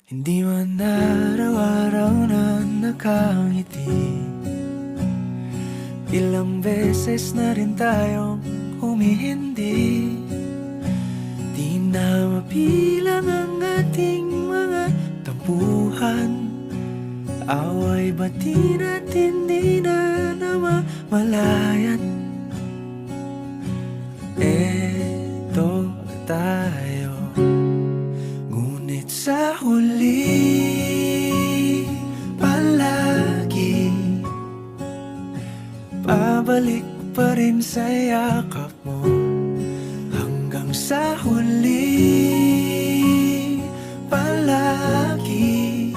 Hindi man araw-araw na nakangiti. Ilang beses na rin tayong humihindi. Di na mapilang ang ating mga tampuhan. Away bati natin di na namamalayan. Eto tayo, ngunit sa huli palagi pabalik pa rin sa yakap mo. Hanggang sa huli palagi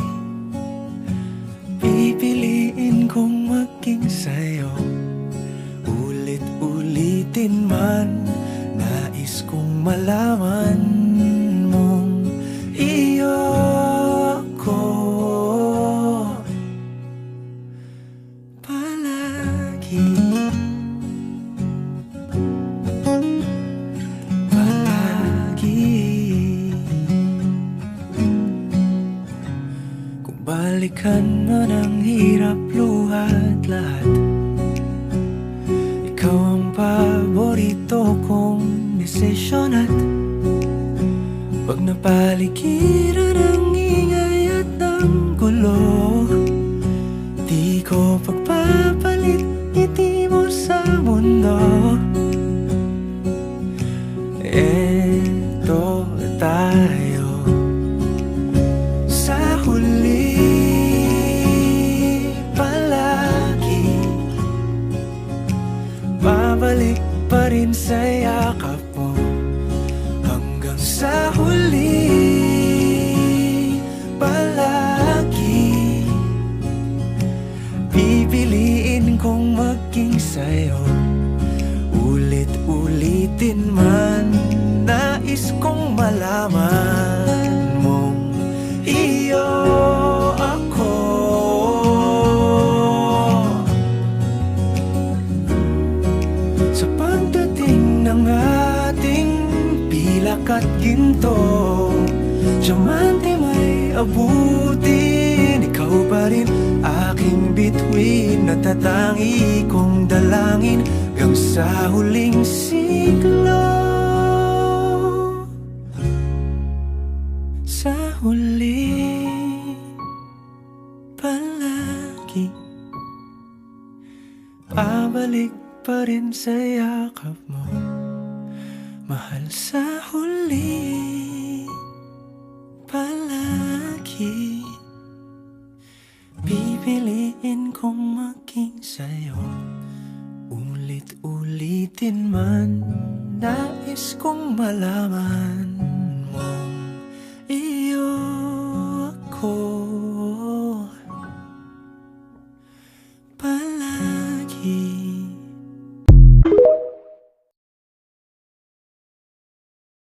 pipiliin kong maging sa'yo. Ulit-ulitin man, nais kong malaman mong iyo ako palagi. Palagi. Kung balikan man ang hirap, luhat lahat, ikaw ang paborito kong desisyon. At pag napaligiran ang ingay at ang gulo, di ko pagpapalit ngiti mo sa mundo. Eto tayo, sa huli palagi babalik pa rin sa yakap mo. Hanggang sa huli palagi pipiliin kong maging sa'yo. Ulit-ulitin man, nais kong malaman mong iyo ako. Sa pagdating ng ating pilak at ginto, diamante may abutin, ikaw pa rin aking bituin. Natatangi kong dalangin hanggang sa huling siglo. Sa huli palagi pabalik pa rin sa yakap mo, mahal. Sa huli palagi pipiliin kong maging sa'yo. Ulit-ulitin man, nais kong malaman